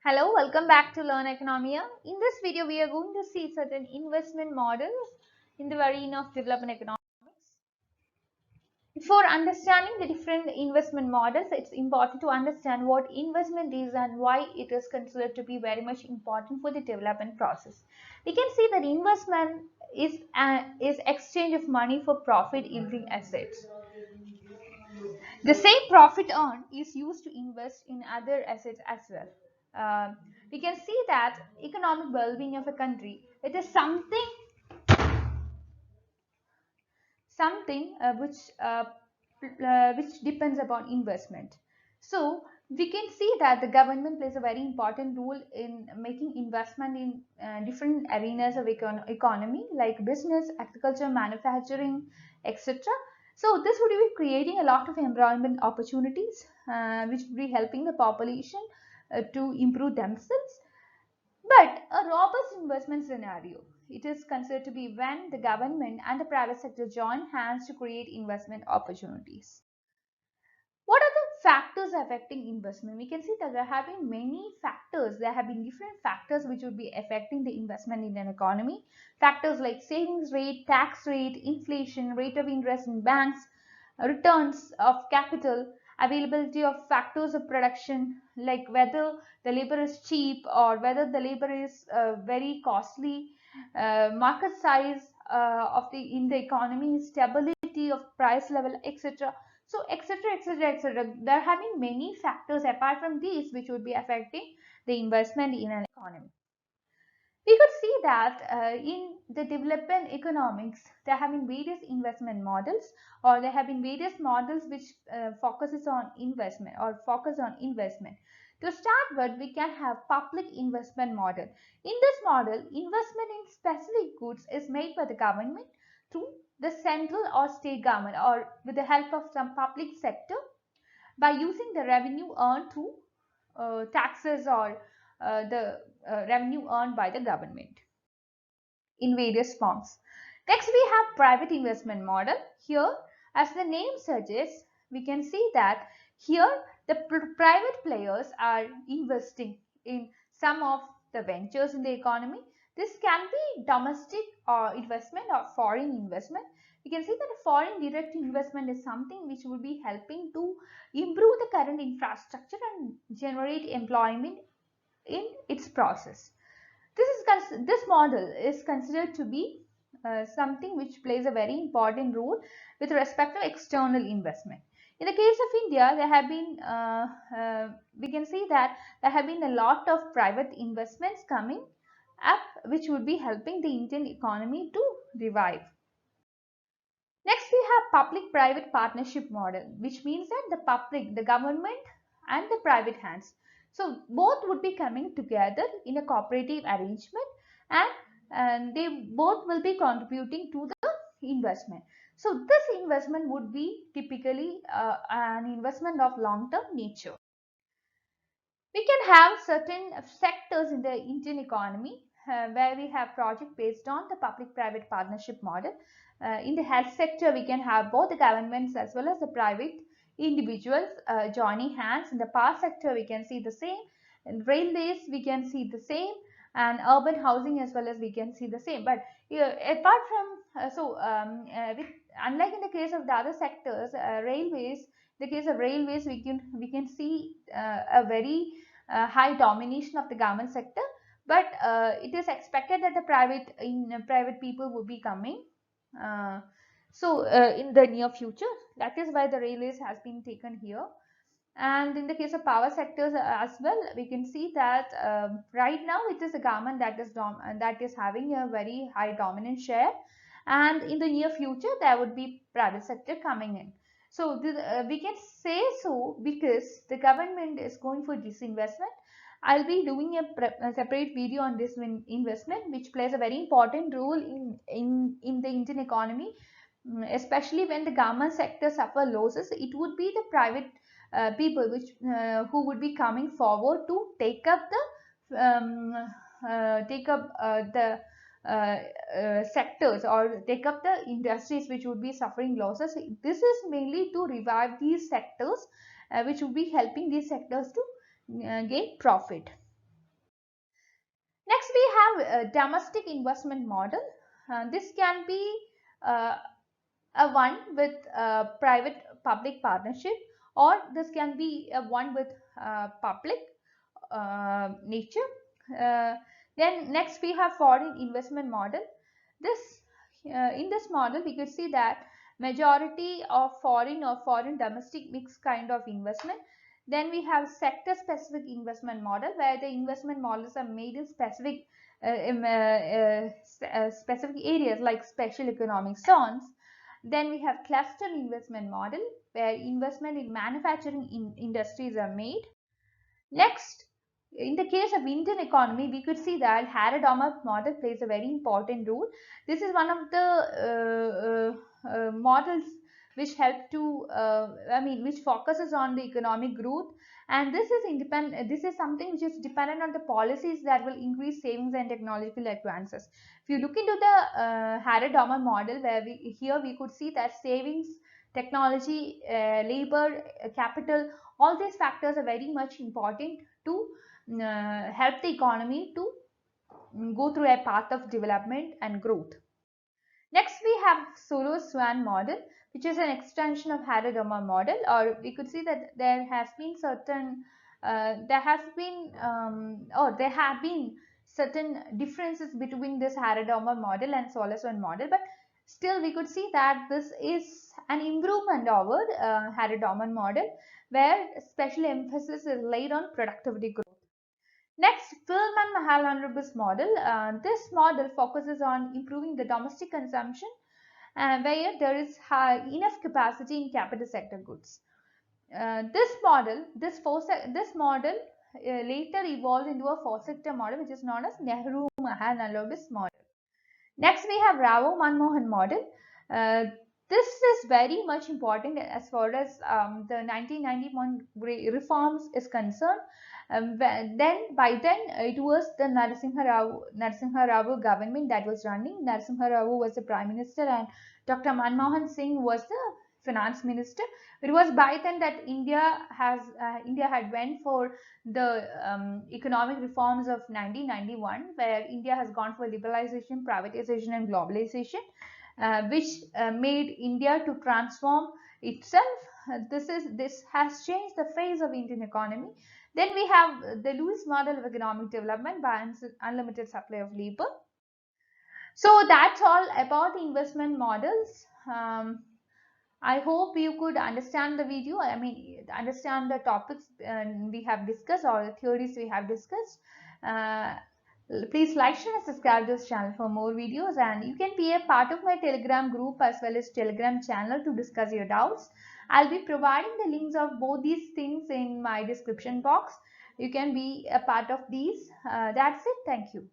Hello, welcome back to Learn Economia. In this video, we are going to see certain investment models in the arena of development economics. Before understanding the different investment models, it's important to understand what investment is and why it is considered to be very much important for the development process. We can see that investment is exchange of money for profit yielding assets. The same profit earned is used to invest in other assets as well. We can see that economic well-being of a country, it is something which depends upon investment. So we can see that the government plays a very important role in making investment in different arenas of economy like business, agriculture, manufacturing, etc. So this would be creating a lot of employment opportunities, which would be helping the population to improve themselves. But a robust investment scenario, it is considered to be when the government and the private sector join hands to create investment opportunities. What are the factors affecting investment? We can see that there have been many factors. There have been different factors which would be affecting the investment in an economy. Factors like savings rate, tax rate, inflation, rate of interest in banks, returns of capital, availability of factors of production like whether the labor is cheap or whether the labor is very costly, market size of the in the economy, stability of price level, etc. So etc, etc, etc. There have been many factors apart from these which would be affecting the investment in an economy. We could see that in the development economics, there have been various investment models, or there have been various models which focuses on investment or focus on investment. To start with, we can have public investment model. In this model, investment in specific goods is made by the government through the central or state government or with the help of some public sector by using the revenue earned through taxes or the revenue earned by the government in various forms. Next, we have private investment model. Here, as the name suggests, we can see that here the private players are investing in some of the ventures in the economy. This can be domestic or investment or foreign investment. We can see that foreign direct investment is something which will be helping to improve the current infrastructure and generate employment in its process. This model is considered to be something which plays a very important role with respect to external investment. In the case of India, there have been we can see that there have been a lot of private investments coming up, which would be helping the Indian economy to revive. Next, we have public-private partnership model, which means that the public, the government, and the private hands. So both would be coming together in a cooperative arrangement, and they both will be contributing to the investment. So this investment would be typically an investment of long-term nature. We can have certain sectors in the Indian economy where we have project based on the public-private partnership model. In the health sector, we can have both the governments as well as the private individuals joining hands. In the power sector, we can see the same. In railways, we can see the same, and urban housing as well as we can see the same. But apart from unlike in the case of the other sectors, railways. In the case of railways, we can see a very high domination of the government sector, but it is expected that the private people will be coming uh, in the near future. That is why the railways has been taken here. And in the case of power sectors as well, we can see that right now it is the government that is having a very high dominant share, and in the near future there would be private sector coming in. So we can say so because the government is going for disinvestment. I'll be doing a separate video on this investment, which plays a very important role in the Indian economy, especially when the government sector suffer losses. It would be the private people who would be coming forward to take up the sectors or take up the industries which would be suffering losses. This is mainly to revive these sectors, which would be helping these sectors to gain profit. Next, we have a domestic investment model. This can be uh, a one with private public partnership, or this can be a one with public nature. Uh, then next we have foreign investment model. This in this model we could see that majority of foreign or foreign domestic mixed kind of investment. Then we have sector specific investment model where the investment models are made in specific specific areas like special economic zones. Then we have cluster investment model where investment in manufacturing industries are made. Next, in the case of Indian economy, we could see that Harrod model plays a very important role. This is one of the models which help to, which focuses on the economic growth, and this is independent. This is something which is dependent on the policies that will increase savings and technological advances. If you look into the Harrod model, where we could see that savings, technology, labor, capital, all these factors are very much important to help the economy to go through a path of development and growth. Next, we have Swan model, which is an extension of Harrod model, or we could see that there has been certain, there have been certain differences between this Harrod model and Swan model, but still we could see that this is an improvement over Harrod model, where special emphasis is laid on productivity growth. Next, Feldman Mahalanobis model. This model focuses on improving the domestic consumption where there is enough capacity in capital sector goods. This model later evolved into a four sector model which is known as Nehru Mahalanobis model. Next, we have Ravo Manmohan model. Uh, this is very much important as far as the 1991 reforms is concerned. Then by then it was the Narasimha Rao government that was running. Narasimha Rao was the prime minister and Dr. Manmohan Singh was the finance minister. It was by then that India had went for the economic reforms of 1991, where India has gone for liberalization, privatization, and globalization, which made India to transform itself. This has changed the face of Indian economy. Then we have the Lewis model of economic development by unlimited supply of labor. So that's all about investment models. I hope you could understand the video. Understand the topics we have discussed or the theories we have discussed. Uh, Please like, share, and subscribe to this channel for more videos. And you can be a part of my Telegram group as well as Telegram channel to discuss your doubts. I'll be providing the links of both these things in my description box. You can be a part of these. That's it. Thank you.